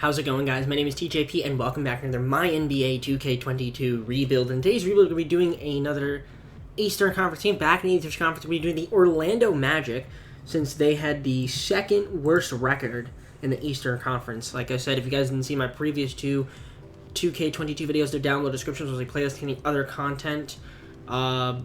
How's it going, guys? My name is TJP, and welcome back to another MyNBA 2K22 rebuild. In today's rebuild, we're going to be doing another Eastern Conference team. Back in the Eastern Conference, we're doing the Orlando Magic, since they had the second worst record in the Eastern Conference. Like I said, if you guys didn't see my previous two 2K22 videos, they're down in the descriptions with a playlist, any other content, all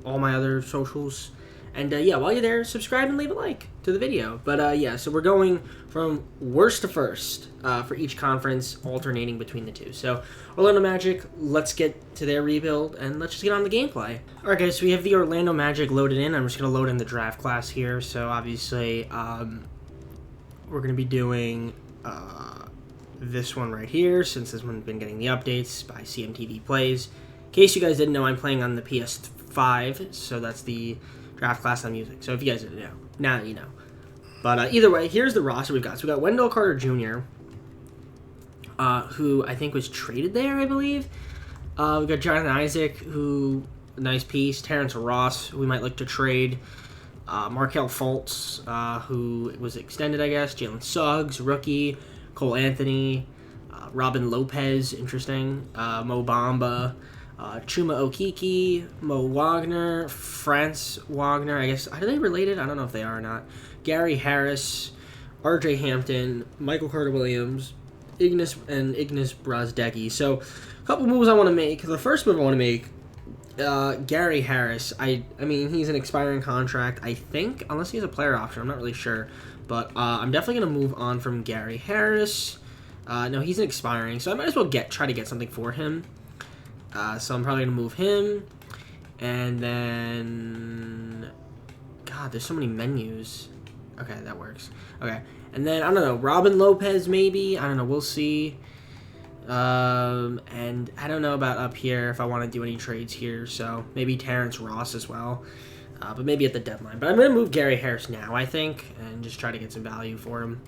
my other socials. And yeah, while you're there, subscribe and leave a like to the video. But yeah, so we're going from worst to first for each conference, alternating between the two. So Orlando Magic, let's get to their rebuild and let's just get on the gameplay. All right, guys, so we have the Orlando Magic loaded in. I'm just going to load in the draft class here. So obviously, we're going to be doing this one right here, since this one's been getting the updates by CMTV Plays. In case you guys didn't know, I'm playing on the PS5, so that's the draft class I'm using. So if you guys didn't know, now you know. But either way, here's the roster we've got. So we got Wendell Carter Jr., who I think was traded there, I believe. We got Jonathan Isaac, who, nice piece. Terrence Ross, who we might look to trade. Markelle Fultz, who was extended, I guess. Jalen Suggs, rookie. Cole Anthony. Robin Lopez, interesting. Mo Bamba. Chuma Okeke, Mo Wagner, France Wagner, I guess, are they related? I don't know if they are or not. Gary Harris, RJ Hampton, Michael Carter-Williams, Ignas Brazdeikis. So, a couple moves I want to make. The first move I want to make, Gary Harris. I mean, he's an expiring contract, I think, unless he has a player option. I'm not really sure. But I'm definitely going to move on from Gary Harris. No, he's an expiring, so I might as well try to get something for him. So I'm probably going to move him, and then, God, there's so many menus. Okay, that works. Okay, and then, I don't know, Robin Lopez maybe? I don't know, we'll see. And I don't know about up here if I want to do any trades here, so maybe Terrence Ross as well, but maybe at the deadline. But I'm going to move Gary Harris now, I think, and just try to get some value for him.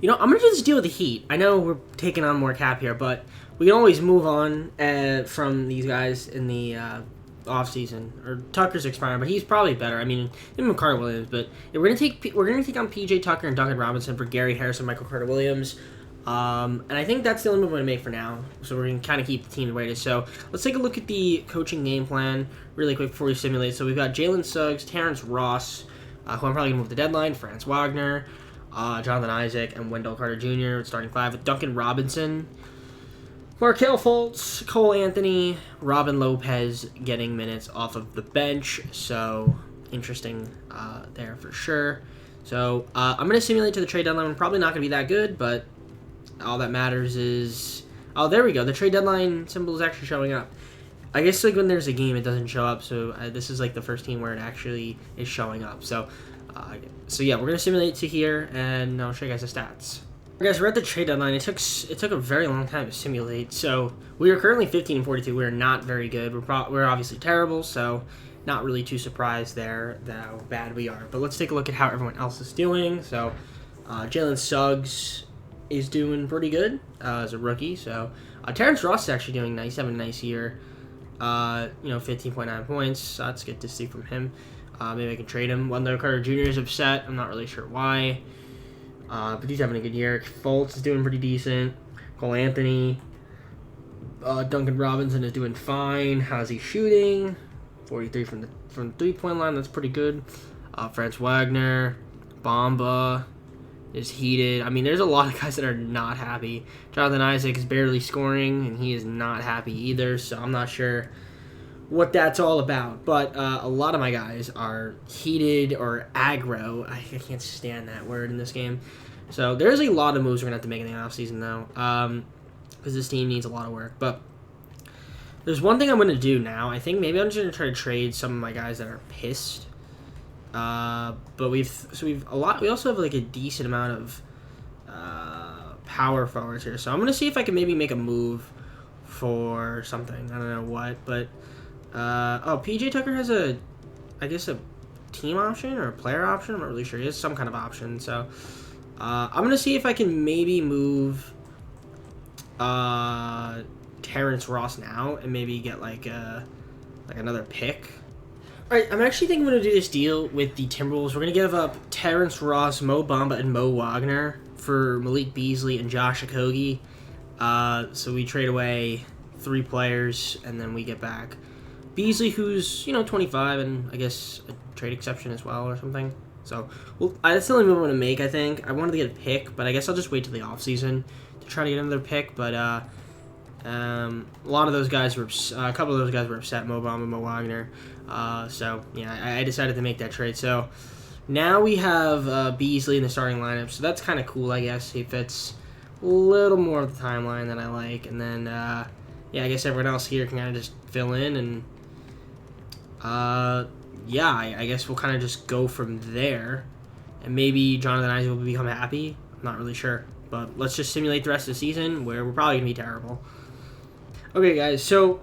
You know, I'm going to just deal with the Heat. I know we're taking on more cap here, but we can always move on from these guys in the offseason. Or Tucker's expiring, but he's probably better. I mean, even Carter-Williams. But yeah, we're gonna take on PJ Tucker and Duncan Robinson for Gary Harris and Michael Carter-Williams. And I think that's the only move I'm gonna make for now. So we're gonna kind of keep the team weighted. So let's take a look at the coaching game plan really quick before we simulate. So we've got Jalen Suggs, Terrence Ross, who I'm probably gonna move the deadline, France Wagner, Jonathan Isaac, and Wendell Carter Jr. starting five with Duncan Robinson, Markelle Fultz, Cole Anthony, Robin Lopez getting minutes off of the bench. So interesting there for sure. So I'm going to simulate to the trade deadline. I'm probably not going to be that good, but all that matters is... Oh, there we go. The trade deadline symbol is actually showing up. I guess like when there's a game, it doesn't show up. So this is like the first team where it actually is showing up. So yeah, we're going to simulate to here, and I'll show you guys the stats. Guys, we're at the trade deadline. It took a very long time to simulate. So we are currently 15-42. We are not very good. We're obviously terrible. So not really too surprised there how bad we are. But let's take a look at how everyone else is doing. So Jalen Suggs is doing pretty good as a rookie. So Terrence Ross is actually doing nice. Having a nice year. 15.9 points. That's good to see from him. Maybe I can trade him. Wendell Carter Jr. is upset. I'm not really sure why. But he's having a good year. Fultz is doing pretty decent. Cole Anthony. Duncan Robinson is doing fine. How's he shooting? 43 from the three-point line. That's pretty good. France Wagner. Bamba is heated. I mean, there's a lot of guys that are not happy. Jonathan Isaac is barely scoring, and he is not happy either. So I'm not sure what that's all about. But a lot of my guys are heated or aggro. I can't stand that word in this game. So there's a lot of moves we're going to have to make in the offseason, though, because this team needs a lot of work. But there's one thing I'm going to do now. I think maybe I'm just going to try to trade some of my guys that are pissed. But we also have like a decent amount of power forwards here. So I'm going to see if I can maybe make a move for something. I don't know what, but PJ Tucker has a team option or a player option. I'm not really sure. He has some kind of option. So I'm going to see if I can maybe move Terrence Ross now and maybe get like another pick. Alright, I'm actually thinking I'm going to do this deal with the Timberwolves. We're going to give up Terrence Ross, Mo Bamba, and Mo Wagner for Malik Beasley and Josh Okogie. So we trade away 3 players, and then we get back Beasley, who's, 25, and I guess a trade exception as well or something. So, that's the only move I'm going to make, I think. I wanted to get a pick, but I guess I'll just wait till the offseason to try to get another pick. But a lot of those guys were, a couple of those guys were upset, Mo Bamba, Mo Wagner. So, yeah, I decided to make that trade. So, now we have Beasley in the starting lineup, so that's kind of cool, I guess. He fits a little more of the timeline than I like. And then, yeah, I guess everyone else here can kind of just fill in. And, yeah, I guess we'll kind of just go from there. And maybe Jonathan Isaac will become happy. I'm not really sure. But let's just simulate the rest of the season, where we're probably going to be terrible. Okay, guys, so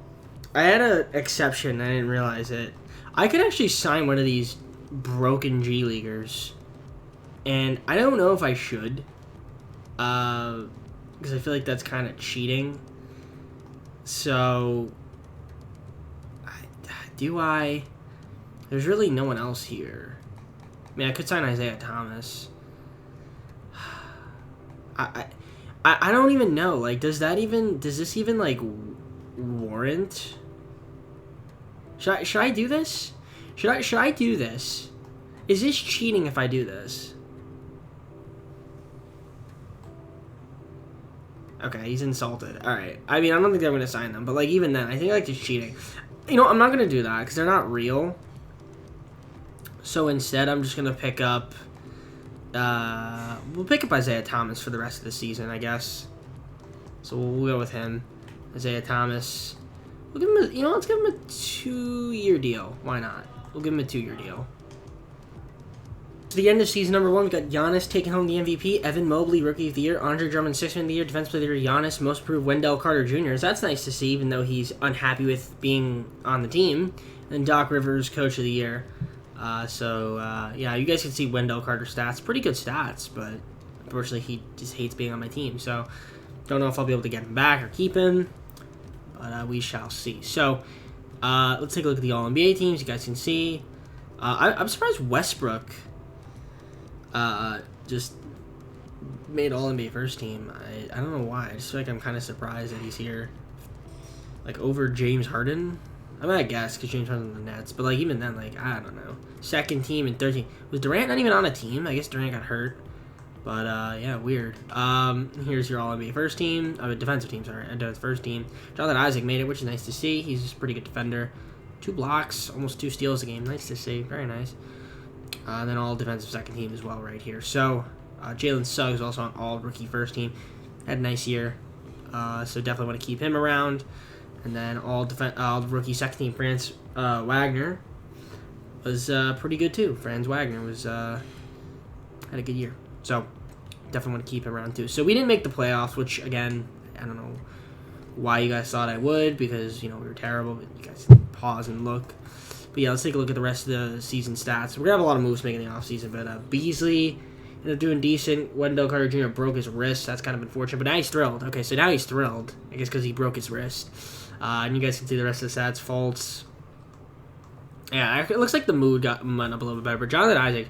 I had an exception. I didn't realize it. I could actually sign one of these broken G Leaguers, and I don't know if I should, because I feel like that's kind of cheating. So, do I? There's really no one else here. I mean, I could sign Isaiah Thomas. I don't even know. Like, does this even like warrant? Should I do this? Should I do this? Is this cheating if I do this? Okay, he's insulted. All right. I mean, I don't think I'm going to sign them, but like even then, I think like it's cheating. I'm not going to do that because they're not real. So instead, I'm just going to pick up. We'll pick up Isaiah Thomas for the rest of the season, I guess. So we'll go with him, Isaiah Thomas. We'll give him let's give him a 2-year deal. Why not? We'll give him a 2-year deal. To the end of season number 1, we got Giannis taking home the MVP, Evan Mobley, Rookie of the Year, Andre Drummond, 6th man of the Year, Defensive Player of the Year, Giannis, Most Improved, Wendell Carter Jr. So that's nice to see, even though he's unhappy with being on the team. And Doc Rivers, Coach of the Year. Yeah, you guys can see Wendell Carter's stats. Pretty good stats, but unfortunately he just hates being on my team. So, don't know if I'll be able to get him back or keep him, but we shall see. So, let's take a look at the All-NBA teams. You guys can see. I'm surprised Westbrook just made All-NBA first team. I don't know why. I just feel like I'm kind of surprised that he's here. Like, over James Harden. I mean, I guess, because James Harden's on the Nets. But, like, even then, like, I don't know. Second team and 13. Was Durant not even on a team? I guess Durant got hurt. But, yeah, weird. Here's your All-NBA first team. Defensive team, sorry. Defensive first team. Jonathan Isaac made it, which is nice to see. He's just a pretty good defender. 2 blocks, almost 2 steals a game. Nice to see. Very nice. Then all defensive second team as well right here. So, Jalen Suggs also on all-rookie first team. Had a nice year. So definitely want to keep him around. And then all rookie second team, Franz Wagner was pretty good too. Franz Wagner was had a good year. So definitely want to keep him around too. So we didn't make the playoffs, which again, I don't know why you guys thought I would, because we were terrible. But you guys pause and look. But yeah, let's take a look at the rest of the season stats. We're gonna have a lot of moves making the offseason, but Beasley ended up doing decent. Wendell Carter Jr. broke his wrist. That's kind of unfortunate, but now he's thrilled. Okay, so now he's thrilled. I guess because he broke his wrist. And you guys can see the rest of the stats. Faults. Yeah, it looks like the mood went up a little bit better. But Jonathan Isaac,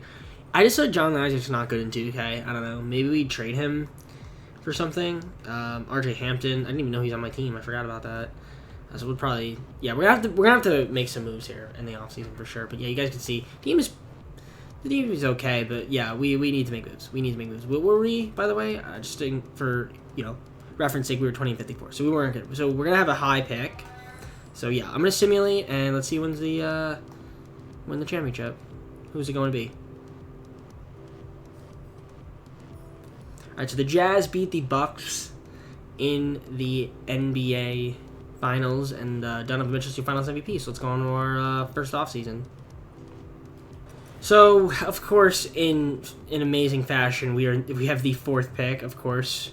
I just said Jonathan Isaac's not good in 2K. I don't know. Maybe we trade him for something. RJ Hampton. I didn't even know he's on my team. I forgot about that. So we'll probably, yeah, we're gonna have to make some moves here in the offseason for sure. But yeah, you guys can see the team is okay. But yeah, we need to make moves. We need to make moves. What were we, by the way? Just for reference sake, we were 20 and 54, so we weren't good. So we're gonna have a high pick. So yeah, I'm gonna simulate and let's see who wins the championship. Who's it going to be? All right, so the Jazz beat the Bucks in the NBA Finals, and Donovan Mitchell's your Finals MVP. So let's go on to our first offseason. So of course, in amazing fashion, we have the 4th pick. Of course.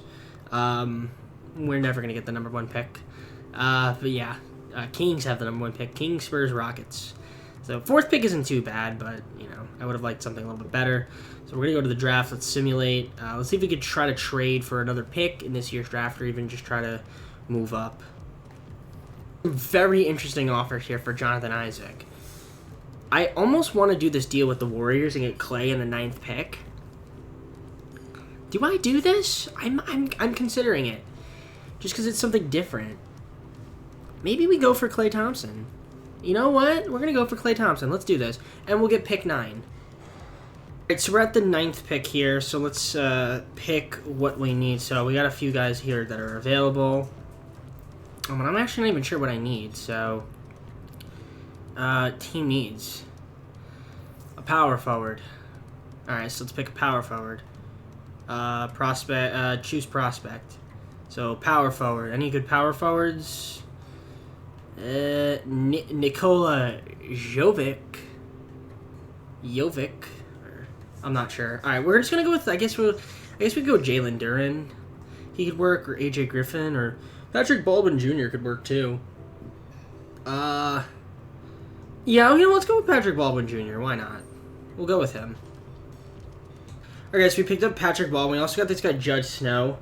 We're never going to get the number 1 pick. But yeah, Kings have the number 1 pick. Kings, Spurs, Rockets. So 4th pick isn't too bad, but, I would have liked something a little bit better. So we're going to go to the draft. Let's simulate. Let's see if we could try to trade for another pick in this year's draft, or even just try to move up. Very interesting offer here for Jonathan Isaac. I almost want to do this deal with the Warriors and get Clay in the 9th pick. Do I do this? I'm considering it. Just because it's something different. Maybe we go for Klay Thompson. You know what? We're going to go for Klay Thompson. Let's do this. And we'll get pick 9. Alright, so we're at the 9th pick here. So let's pick what we need. So we got a few guys here that are available. But I'm actually not even sure what I need. So, team needs a power forward. Alright, so let's pick a power forward. Prospect. Choose prospect. So, power forward. Any good power forwards? Nikola Jovic. I'm not sure. All right, we're just gonna go with. I guess we go with Jalen Duren. He could work, or AJ Griffin, or Patrick Baldwin Jr. could work too. Yeah, let's go with Patrick Baldwin Jr. Why not? We'll go with him. All right, so we picked up Patrick Baldwin. We also got this guy Judd Snow.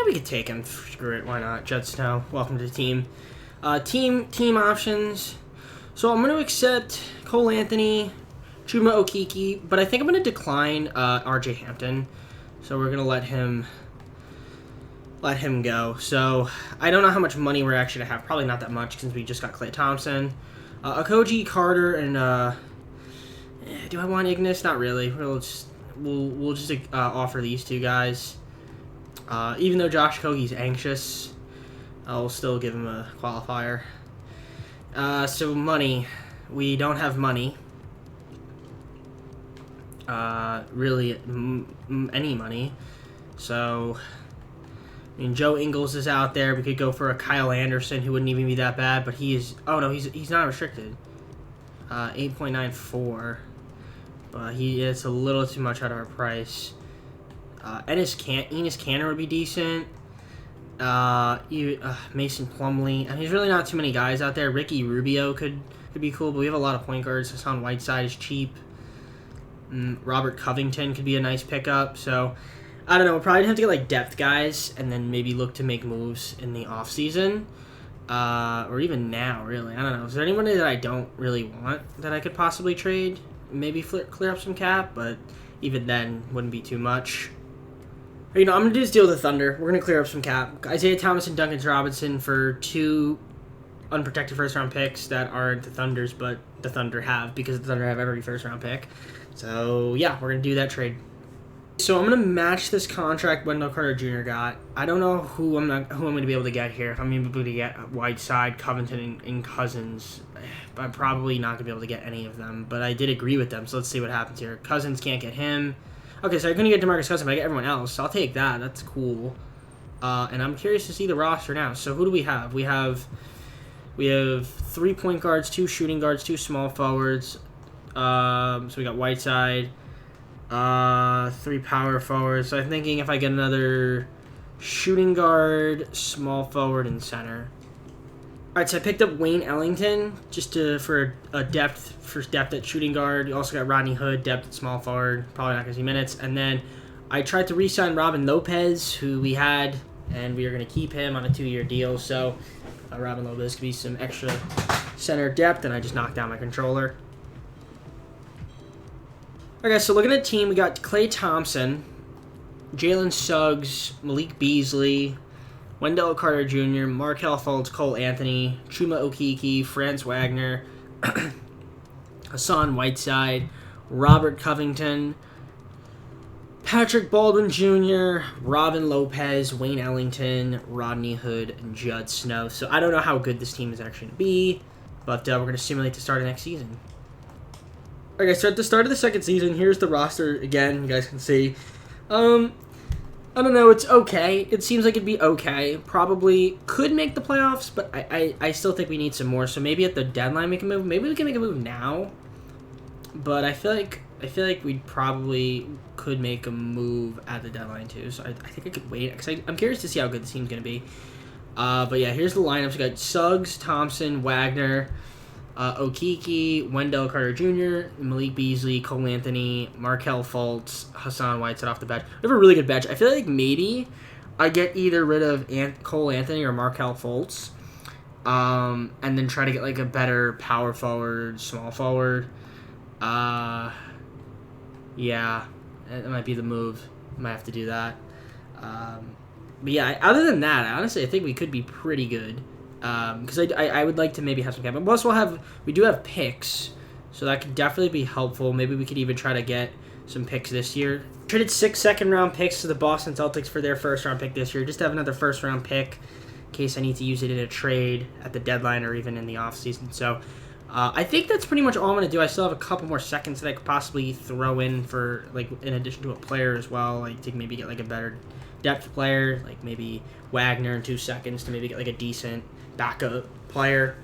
We could take him. Screw it, why not? Judd Snow, welcome to the team. Team options. So I'm going to accept Cole Anthony, Chuma Okeke, but I think I'm going to decline RJ Hampton. So we're going to let him go. So I don't know how much money we're actually going to have. Probably not that much since we just got Klay Thompson. Akoji, Carter, and do I want Ignis? Not really. We'll just offer these two guys. Even though Josh Kogi's anxious, I'll still give him a qualifier. So money. We don't have money. Really, any money. So, I mean, Joe Ingles is out there. We could go for a Kyle Anderson, who wouldn't even be that bad, but he is... Oh, no, he's not restricted. 8.94. But it's a little too much at our price. Enes Kanter would be decent. Mason Plumlee. I mean, there's really not too many guys out there. Ricky Rubio could be cool, but we have a lot of point guards. Hassan Whiteside is cheap. Robert Covington could be a nice pickup. So, I don't know. We'll probably have to get like depth guys and then maybe look to make moves in the offseason. Or even now, really. I don't know. Is there anybody that I don't really want that I could possibly trade? Maybe clear up some cap, but even then, wouldn't be too much. I'm going to do this deal with the Thunder. We're going to clear up some cap. Isaiah Thomas and Duncan Robinson for 2 unprotected first-round picks that aren't the Thunder's, but the Thunder have, because the Thunder have every first-round pick. So, yeah, we're going to do that trade. So, I'm going to match this contract Wendell Carter Jr. got. I don't know who I'm going to be able to get here. If I'm going to be able to get Whiteside, Covington, and Cousins, I'm probably not going to be able to get any of them, but I did agree with them, so let's see what happens here. Cousins can't get him. Okay, so I couldn't get DeMarcus Cousins, but I get everyone else. So I'll take that. That's cool. And I'm curious to see the roster now. So who do we have? We have 3 point guards, 2 shooting guards, 2 small forwards. So we got Whiteside, 3 power forwards. So I'm thinking if I get another shooting guard, small forward, and center. All right, so I picked up Wayne Ellington just for depth at shooting guard. You also got Rodney Hood, depth at small forward. Probably not going to see minutes. And then I tried to re-sign Robin Lopez, who we had, and we are going to keep him on a 2-year deal. So Robin Lopez could be some extra center depth, and I just knocked down my controller. Okay, so looking at the team, we got Klay Thompson, Jalen Suggs, Malik Beasley, Wendell Carter Jr., Markelle Fultz, Cole Anthony, Chuma Okeke, Franz Wagner, Hassan Whiteside, Robert Covington, Patrick Baldwin Jr., Robin Lopez, Wayne Ellington, Rodney Hood, and Judd Snow. So I don't know how good this team is actually going to be, but we're going to simulate the start of next season. Okay, so at the start of the second season, here's the roster again. You guys can see. I don't know, it's okay. It seems like it'd be okay. Probably could make the playoffs, but I still think we need some more. So maybe at the deadline we can move. Maybe we can make a move now. But I feel like we probably could make a move at the deadline too. So I think I could wait because I'm curious to see how good the team's gonna be. But yeah, here's the lineups. We got Suggs, Thompson, Wagner, Okeke, Wendell Carter Jr., Malik Beasley, Cole Anthony, Markelle Fultz, Hassan Whiteside off the bench. We have a really good bench. I feel like maybe I get either rid of Cole Anthony or Markelle Fultz, and then try to get like a better power forward, small forward. Yeah, that might be the move. Might have to do that. But yeah, other than that, honestly, I think we could be pretty good. Because I would like to maybe have some cap. Plus, we do have picks, so that could definitely be helpful. Maybe we could even try to get some picks this year. Traded 6 second-round picks to the Boston Celtics for their first-round pick this year. Just to have another first-round pick in case I need to use it in a trade at the deadline or even in the offseason. So I think that's pretty much all I'm going to do. I still have a couple more seconds that I could possibly throw in for, like, in addition to a player as well. Like, to maybe get, like, a better depth player. Like, maybe Wagner in 2 seconds to maybe get, like, a decent backup player.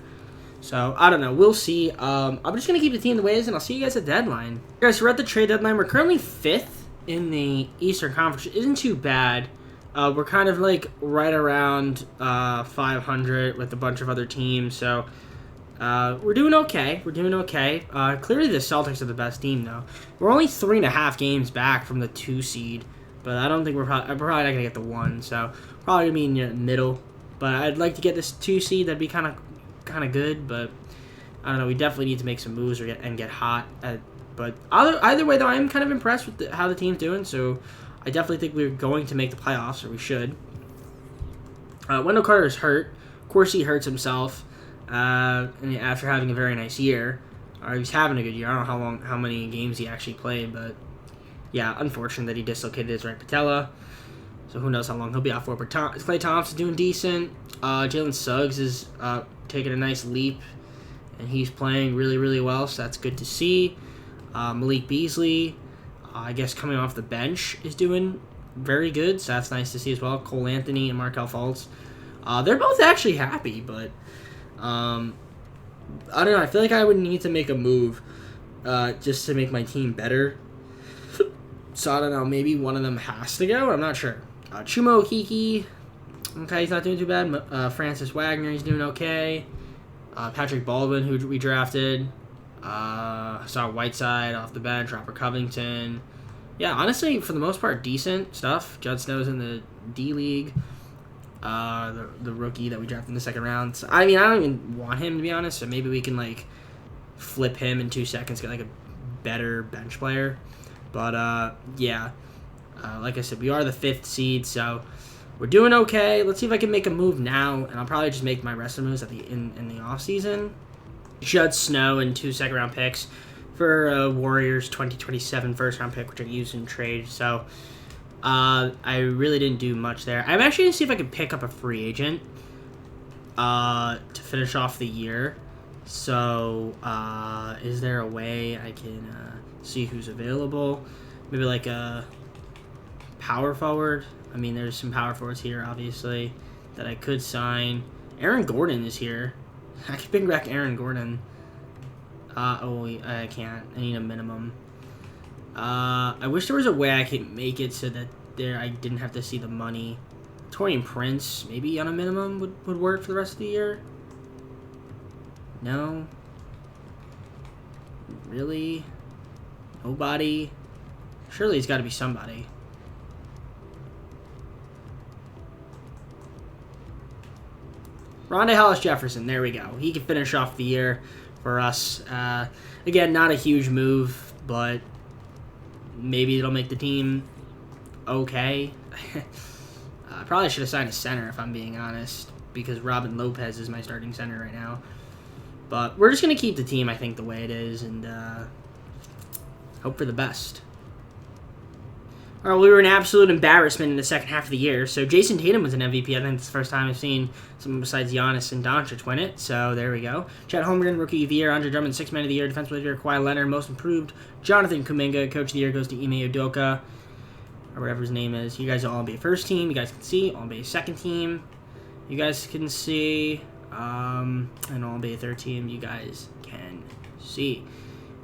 So, I don't know. We'll see. I'm just going to keep the team the way it is, and I'll see you guys at the deadline. Guys, we're at the trade deadline. We're currently 5th in the Eastern Conference, which isn't too bad. We're kind of, like, right around 500 with a bunch of other teams, so we're doing okay. We're doing okay. Clearly, the Celtics are the best team, though. We're only 3.5 games back from the 2 seed, but I don't think I'm probably not going to get the 1, so probably going to be in the middle. But I'd like to get this 2 seed. That'd be kind of good, but I don't know. We definitely need to make some moves and get hot. But either way, though, I'm kind of impressed with how the team's doing. So I definitely think we're going to make the playoffs, or we should. Wendell Carter is hurt. Of course, he hurts himself. And after having a very nice year, or he's having a good year. I don't know how many games he actually played, but yeah, unfortunate that he dislocated his right patella. So who knows how long he'll be out for. But Klay Thompson's doing decent. Jalen Suggs is taking a nice leap, and he's playing really, really well, so that's good to see. Malik Beasley, I guess coming off the bench, is doing very good, so that's nice to see as well. Cole Anthony and Markelle Fultz. They're both actually happy, but I don't know. I feel like I would need to make a move just to make my team better. So I don't know. Maybe one of them has to go. I'm not sure. Chuma Okeke. Okay, he's not doing too bad. Francis Wagner, he's doing okay. Patrick Baldwin, who we drafted. Saw Whiteside off the bench. Robert Covington. Yeah, honestly, for the most part, decent stuff. Judd Snow's in the D-League. The rookie that we drafted in the second round. So, I mean, I don't even want him, to be honest. So maybe we can, like, flip him in 2 seconds, get, like, a better bench player. But, yeah. Like I said, we are the 5th seed, so we're doing okay. Let's see if I can make a move now, and I'll probably just make my rest of the moves in the offseason. Judd Snow and 2 second-round picks for Warriors 2027 first-round pick, which I used in trade. So I really didn't do much there. I'm actually going to see if I can pick up a free agent to finish off the year. So is there a way I can see who's available? Maybe like a power forward. I mean, there's some power forwards here, obviously, that I could sign. Aaron Gordon is here. I could bring back Aaron Gordon. I can't. I need a minimum. I wish there was a way I could make it so that I didn't have to see the money. Taurean Prince, maybe on a minimum, would work for the rest of the year. No? Really? Nobody? Surely it's got to be somebody. Rondae Hollis-Jefferson, there we go. He can finish off the year for us. Again, not a huge move, but maybe it'll make the team okay. I probably should have signed a center, if I'm being honest, because Robin Lopez is my starting center right now. But we're just going to keep the team, I think, the way it is, and hope for the best. All right, we were an absolute embarrassment in the second half of the year. So Jason Tatum was an MVP. I think it's the first time I've seen someone besides Giannis and Doncic win it. So there we go. Chet Holmgren, Rookie of the Year. Andre Drummond, Sixth Man of the Year. Defensive Player of the Year. Kawhi Leonard, Most Improved. Jonathan Kuminga, Coach of the Year, goes to Ime Udoka, or whatever his name is. You guys are all NBA first team. You guys can see. All NBA second team. You guys can see. And all NBA third team. You guys can see.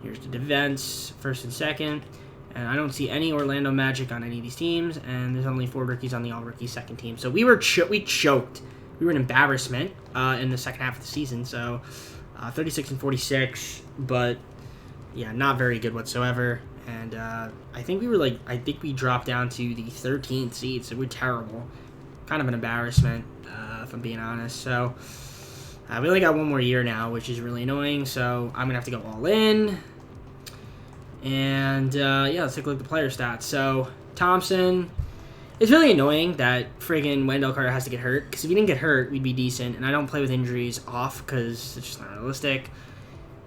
Here's the defense, first and second. And I don't see any Orlando Magic on any of these teams, and there's only 4 rookies on the all-rookie second team. So we choked. We were an embarrassment in the second half of the season. So 36 and 46, but yeah, not very good whatsoever. And I think we dropped down to the 13th seed, so we're terrible. Kind of an embarrassment, if I'm being honest. So we only got 1 more year now, which is really annoying. So I'm gonna have to go all in. And, yeah, let's take a look at the player stats. So, Thompson, it's really annoying that friggin' Wendell Carter has to get hurt, because if he didn't get hurt, we'd be decent, and I don't play with injuries off, because it's just not realistic.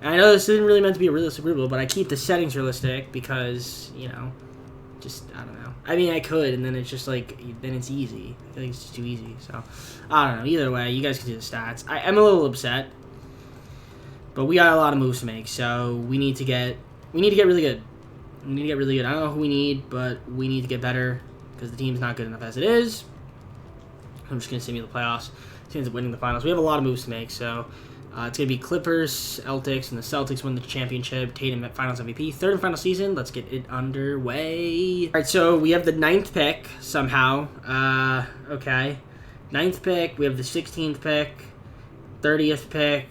And I know this isn't really meant to be a realistic rule, but I keep the settings realistic, because, you know, just, I don't know. I mean, I could, and then it's just, like, then it's easy. I feel like it's just too easy, so, I don't know. Either way, you guys can do the stats. I'm a little upset, but we got a lot of moves to make, so we need to get really good. We need to get really good. I don't know who we need, but we need to get better, because the team's not good enough as it is. I'm just going to simulate the playoffs. Team ends up winning the finals. We have a lot of moves to make, so it's going to be Clippers, Celtics, and the Celtics win the championship. Tatum at Finals MVP. Third and final season. Let's get it underway. All right, so we have the 9th pick somehow. Okay. 9th pick. We have the 16th pick. 30th pick.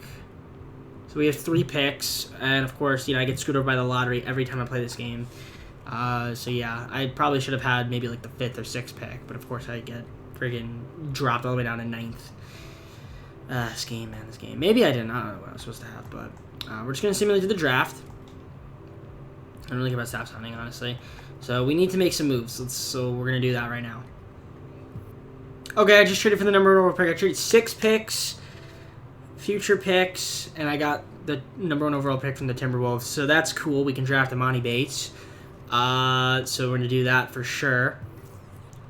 So we have 3 picks. And, of course, you know, I get screwed over by the lottery every time I play this game. So, yeah, I probably should have had maybe, like, the 5th or 6th pick. But, of course, I get friggin' dropped all the way down to 9th. This game. Maybe I didn't. I don't know what I was supposed to have, but we're just going to simulate the draft. I don't really care about staff signing, honestly. So we need to make some moves. So we're going to do that right now. Okay, I just traded for the number 1 overall pick. I traded 6 picks, future picks, and I got the number 1 overall pick from the Timberwolves. So that's cool. We can draft Imani Bates. So we're going to do that for sure.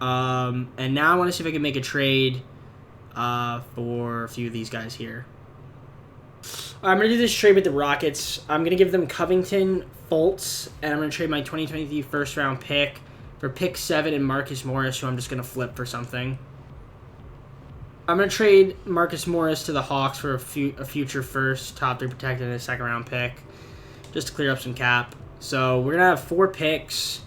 And now I want to see if I can make a trade for a few of these guys here. I'm going to do this trade with the Rockets. I'm going to give them Covington, Fultz, and I'm going to trade my 2023 first-round pick for pick 7 and Marcus Morris, who I'm just going to flip for something. I'm going to trade Marcus Morris to the Hawks for a future first, top 3 protected, and a second-round pick, just to clear up some cap. So we're going to have 4 picks.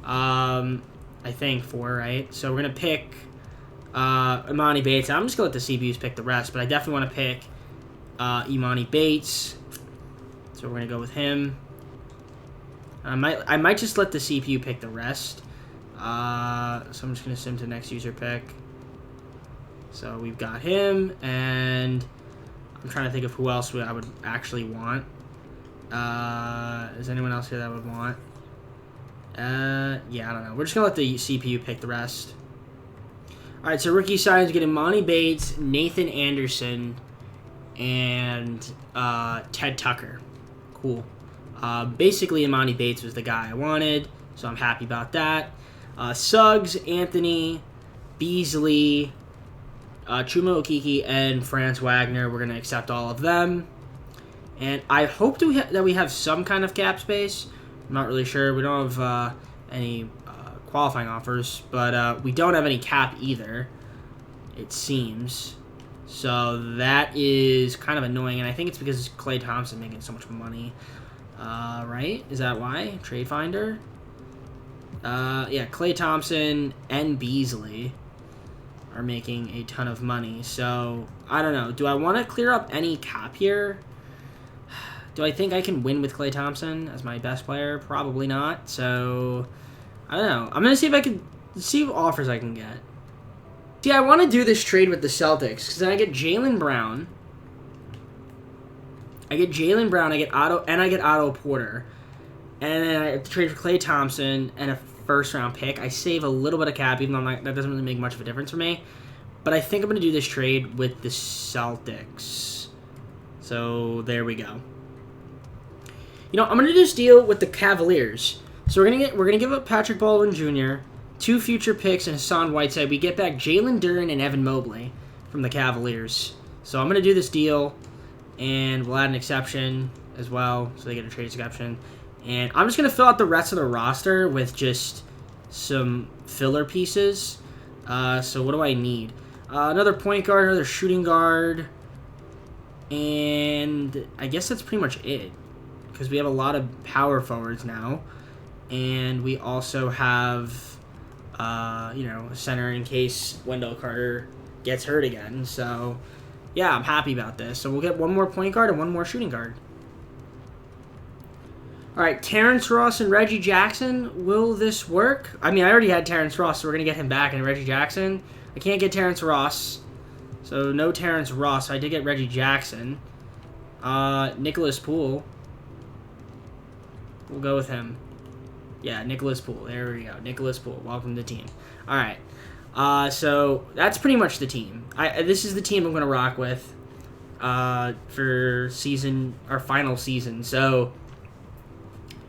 I think 4, right? So we're going to pick Imani Bates. I'm just going to let the CPUs pick the rest, but I definitely want to pick Imani Bates. So we're going to go with him. I might just let the CPU pick the rest. So I'm just going to sim to next user pick. So we've got him, and I'm trying to think of who else I would actually want. Is anyone else here that I would want? Yeah, I don't know. We're just going to let the CPU pick the rest. All right, so rookie signings get Imani Bates, Nathan Anderson, and Ted Tucker. Cool. Basically, Imani Bates was the guy I wanted, so I'm happy about that. Suggs, Anthony, Beasley, Chuma Okeke, and Franz Wagner. We're going to accept all of them. And I hope that we have some kind of cap space. I'm not really sure. We don't have any qualifying offers, but we don't have any cap either, it seems. So that is kind of annoying, and I think it's because Klay Thompson making so much money. Right? Is that why? Trade Finder? Yeah, Klay Thompson and Beasley are making a ton of money. So, I don't know. Do I want to clear up any cap here? Do I think I can win with Klay Thompson as my best player? Probably not. So, I don't know. I'm going to see if I can see what offers I can get. See, I want to do this trade with the Celtics because then I get Jaylen Brown. I get Otto Porter. And then I have to trade for Klay Thompson and a first-round pick. I save a little bit of cap, even though that doesn't really make much of a difference for me. But I think I'm going to do this trade with the Celtics. So, there we go. You know, I'm going to do this deal with the Cavaliers. So, we're gonna give up Patrick Baldwin Jr., 2 future picks, and Hassan Whiteside. We get back Jalen Duren and Evan Mobley from the Cavaliers. So, I'm going to do this deal, and we'll add an exception as well, so they get a trade exception. And I'm just going to fill out the rest of the roster with just some filler pieces. So what do I need? Another point guard, another shooting guard. And I guess that's pretty much it. Because we have a lot of power forwards now. And we also have, a center in case Wendell Carter gets hurt again. So, yeah, I'm happy about this. So we'll get 1 more point guard and 1 more shooting guard. All right, Terrence Ross and Reggie Jackson. Will this work? I mean, I already had Terrence Ross, so we're going to get him back. And Reggie Jackson, I can't get Terrence Ross. So no Terrence Ross. I did get Reggie Jackson. Nicholas Poole. We'll go with him. Yeah, Nicholas Poole. There we go. Nicholas Poole. Welcome to the team. All right. So that's pretty much the team. This is the team I'm going to rock with for our final season. So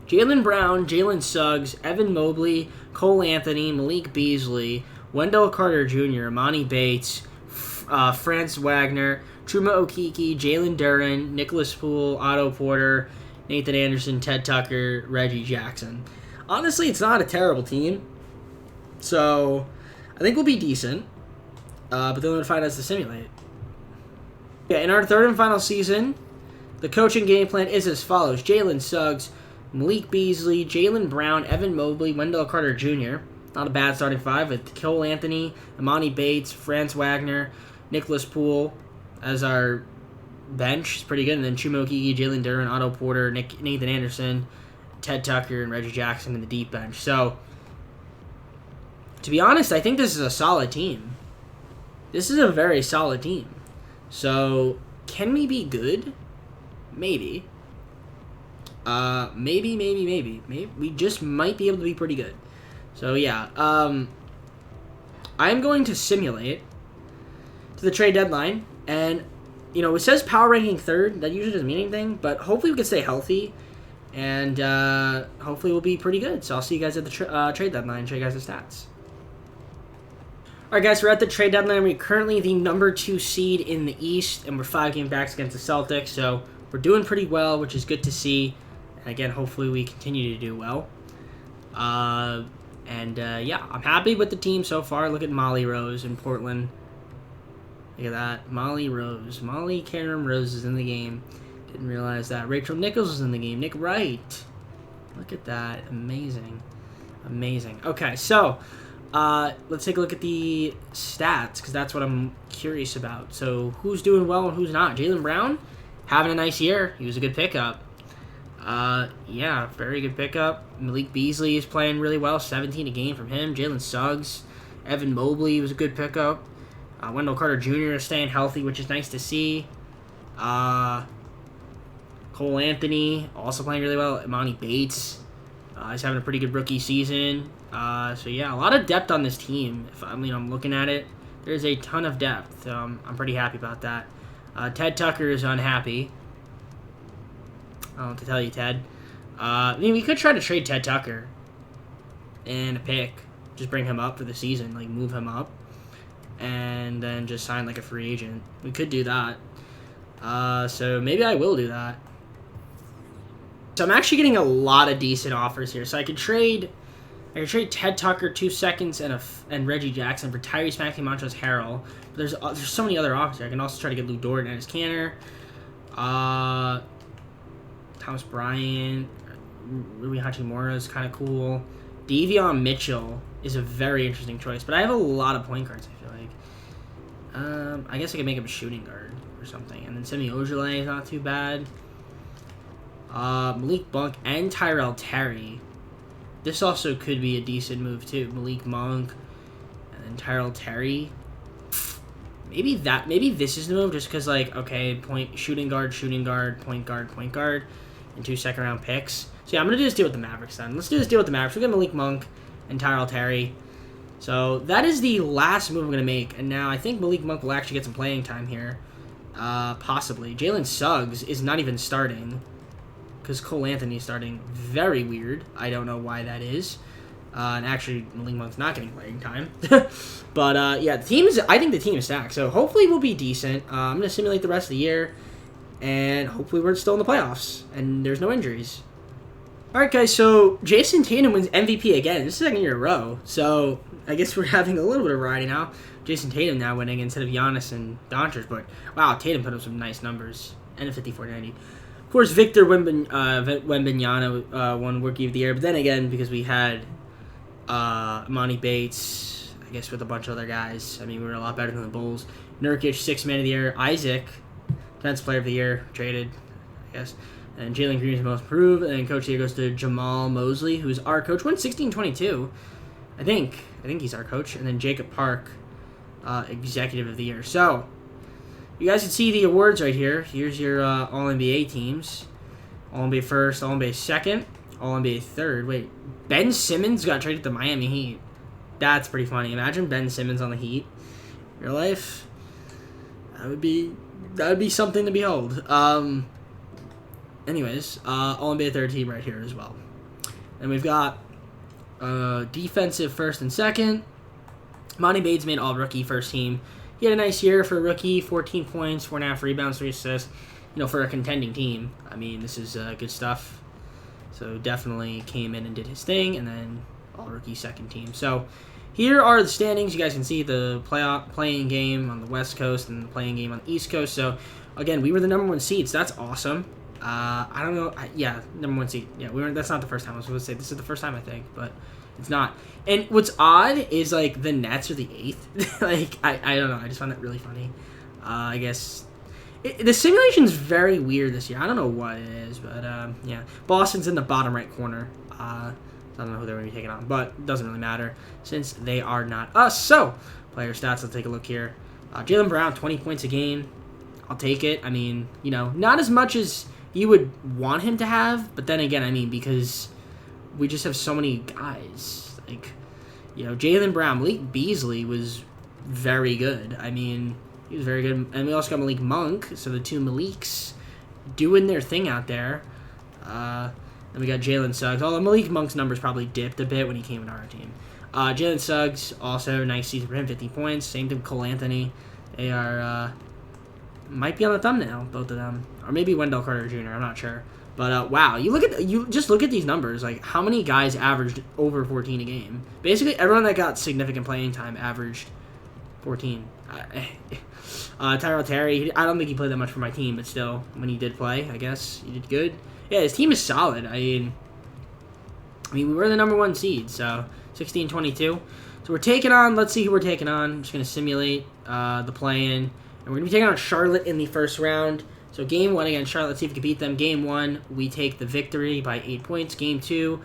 Jaylen Brown, Jalen Suggs, Evan Mobley, Cole Anthony, Malik Beasley, Wendell Carter Jr., Amani Bates, Franz Wagner, Truma Okeke, Jalen Duren, Nicholas Poole, Otto Porter, Nathan Anderson, Ted Tucker, Reggie Jackson. Honestly, it's not a terrible team. So I think we'll be decent. But then we'll find us to simulate. Yeah, in our third and final season, the coaching game plan is as follows. Jalen Suggs, Malik Beasley, Jaylen Brown, Evan Mobley, Wendell Carter Jr. Not a bad starting five with Cole Anthony, Amani Bates, Franz Wagner, Nicholas Poole as our bench. It's pretty good. And then Truma Okeke, Jalen Duren, Otto Porter, Nathan Anderson, Ted Tucker, and Reggie Jackson in the deep bench. So, to be honest, I think this is a solid team. This is a very solid team. So, can we be good? Maybe. Maybe. We just might be able to be pretty good. So, yeah. I'm going to simulate to the trade deadline. And, it says power ranking third. That usually doesn't mean anything. But hopefully we can stay healthy. And hopefully we'll be pretty good. So, I'll see you guys at the trade deadline and show you guys the stats. Alright guys, we're at the trade deadline. We're currently the number 2 seed in the East, and we're 5 game backs against the Celtics, so we're doing pretty well, which is good to see. And again, hopefully we continue to do well. Yeah, I'm happy with the team so far. Look at Molly Rose in Portland. Look at that. Molly Rose. Molly Karen Rose is in the game. Didn't realize that. Rachel Nichols is in the game. Nick Wright. Look at that. Amazing. Amazing. Okay, so let's take a look at the stats, because that's what I'm curious about. So, who's doing well and who's not? Jaylen Brown, having a nice year. He was a good pickup. Yeah, very good pickup. Malik Beasley is playing really well. 17 a game from him. Jalen Suggs. Evan Mobley was a good pickup. Wendell Carter Jr. is staying healthy, which is nice to see. Cole Anthony, also playing really well. Amani Bates. He's having a pretty good rookie season. So yeah, a lot of depth on this team. I'm looking at it, there's a ton of depth. I'm pretty happy about that. Ted Tucker is unhappy. I don't know what to tell you, Ted. We could try to trade Ted Tucker and a pick. Just bring him up for the season, move him up, and then just sign a free agent. We could do that. So maybe I will do that. So I'm actually getting a lot of decent offers here. So I could trade Ted Tucker 2 seconds and Reggie Jackson for Tyrese Maxey, Montrezl Harrell. But there's so many other offers here. I can also try to get Lou Dort and Enes Kanter. Thomas Bryant, Rui Hachimura is kind of cool. Davion Mitchell is a very interesting choice. But I have a lot of point guards, I feel like. I guess I could make him a shooting guard or something. And then Semi Ojeleye is not too bad. Malik Monk and Tyrell Terry. This also could be a decent move too. Malik Monk and then Tyrell Terry. Maybe this is the move, just because okay, shooting guard, point guard, and 2 second-round picks. So yeah, I'm gonna do this deal with the Mavericks then. Let's do this deal with the Mavericks. We get Malik Monk and Tyrell Terry. So that is the last move I'm gonna make, and now I think Malik Monk will actually get some playing time here. Possibly. Jalen Suggs is not even starting, because Cole Anthony is starting. Very weird. I don't know why that is. And actually, Malik Monk's not getting playing time. But, yeah, I think the team is stacked. So, hopefully we'll be decent. I'm going to simulate the rest of the year. And hopefully we're still in the playoffs. And there's no injuries. Alright, guys. So, Jason Tatum wins MVP again. This is the second year in a row. So, I guess we're having a little bit of variety now. Jason Tatum now winning instead of Giannis and Doncic. But, wow, Tatum put up some nice numbers. And a 54-90. Of course, Victor Wembanyama won Rookie of the Year. But then again, because we had Amani Bates, I guess, with a bunch of other guys. I mean, we were a lot better than the Bulls. Nurkic, 6th Man of the Year. Isaac, Defensive Player of the Year, traded, I guess. And Jalen Green is the most improved. And Coach here goes to Jamal Mosley, who's our coach. Won 16-22. I think he's our coach. And then Jacob Park, Executive of the Year. So, you guys can see the awards right here. Here's your All-NBA teams. All-NBA first, All-NBA second. All NBA third. Wait, Ben Simmons got traded to Miami Heat. That's pretty funny. Imagine Ben Simmons on the Heat. Real life. That would be something to behold. Anyways, All NBA third team right here as well. And we've got defensive first and second. Monty Bates made all rookie first team. He had a nice year for a rookie, 14 points, 4.5 rebounds, 3 assists. For a contending team, I mean, this is good stuff. So definitely came in and did his thing, and then all rookie second team. So here are the standings. You guys can see the playing game on the West Coast and the playing game on the East Coast. So again, we were the number 1 seeds. That's awesome. I don't know. Yeah, number 1 seed. Yeah, we were. That's not the first time. I was supposed to say this is the first time, I think, but it's not. And what's odd is like the Nets are the 8th. Like I don't know. I just found it really funny. I guess. The simulation's very weird this year. I don't know what it is, but yeah. Boston's in the bottom right corner. I don't know who they're going to be taking on, but it doesn't really matter since they are not us. So, player stats, let's take a look here. Jaylen Brown, 20 points a game. I'll take it. I mean, not as much as you would want him to have, but then again, I mean, because we just have so many guys. Like, Jaylen Brown, Malik Beasley was very good. I mean, he was very good. And we also got Malik Monk, so the 2 Maliks doing their thing out there. And we got Jalen Suggs. Although Malik Monk's numbers probably dipped a bit when he came into our team. Jalen Suggs, also nice season for him, 50 points. Same thing with Cole Anthony. They are, might be on the thumbnail, both of them. Or maybe Wendell Carter Jr., I'm not sure. But, wow, you just look at these numbers. Like, how many guys averaged over 14 a game? Basically, everyone that got significant playing time averaged 14. Tyrell Terry, I don't think he played that much for my team, but still, when he did play, I guess he did good. Yeah, his team is solid. I mean, we were the number 1 seed, so 16-22. So we're taking on, let's see who we're taking on. I'm just going to simulate the play-in. And we're going to be taking on Charlotte in the first round. So game 1 against Charlotte, let's see if we can beat them. Game 1, we take the victory by 8 points. Game 2,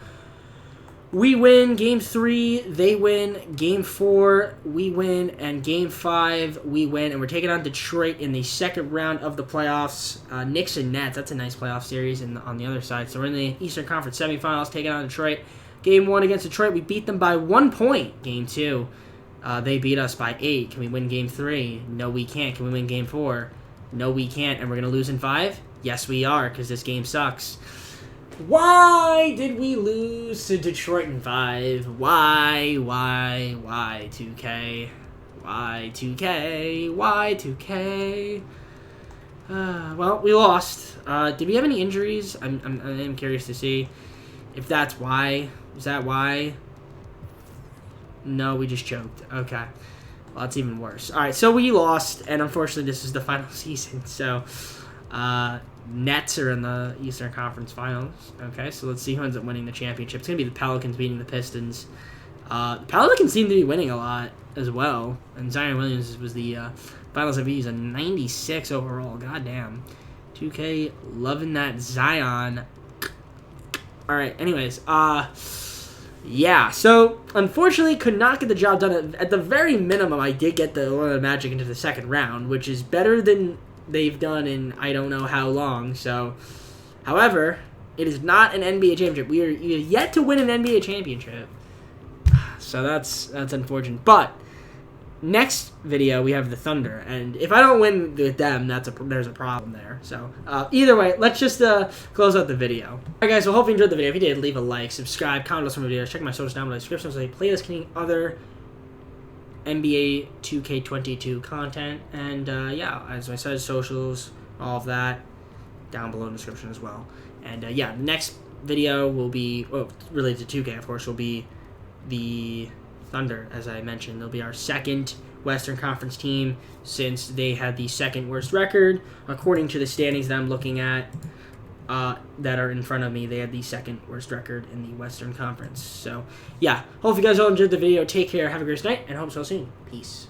we win. Game 3, they win. Game 4, we win. And Game 5, we win. And we're taking on Detroit in the second round of the playoffs. Knicks and Nets, that's a nice playoff series on the other side. So we're in the Eastern Conference semifinals, taking on Detroit. Game 1 against Detroit, we beat them by 1 point. Game 2, they beat us by 8. Can we win Game 3? No, we can't. Can we win Game 4? No, we can't. And we're going to lose in 5? Yes, we are, because this game sucks. Why did we lose to Detroit in 5? Why, 2K? Why, 2K? Why, 2K? Well, we lost. Did we have any injuries? I'm curious to see if that's why. Is that why? No, we just choked. Okay. Well, that's even worse. All right, so we lost, and unfortunately, this is the final season. So, Nets are in the Eastern Conference Finals. Okay, so let's see who ends up winning the championship. It's going to be the Pelicans beating the Pistons. The Pelicans seem to be winning a lot as well. And Zion Williams was the Finals MVP. He's a 96 overall. Goddamn. 2K loving that Zion. All right, anyways. Yeah, so unfortunately could not get the job done. At the very minimum, I did get the Orlando Magic into the second round, which is better than they've done in I don't know how long. So, however, it is not an NBA championship. We are yet to win an NBA championship. So that's unfortunate. But next video we have the Thunder, and if I don't win with them, there's a problem there. So either way, let's just close out the video. All right, guys. So hope you enjoyed the video. If you did, leave a like, subscribe, comment on some videos, check my socials down below in the description so I play this other NBA 2K22 content, and yeah, as I said, socials, all of that down below in the description as well. And yeah, the next video will be related to 2K, of course, will be the Thunder, as I mentioned. They'll be our second Western Conference team since they had the second worst record. According to the standings that I'm looking at that are in front of me, they had the second worst record in the Western Conference. So, yeah, hope you guys all enjoyed the video. Take care, have a great night, and hope so soon. Peace.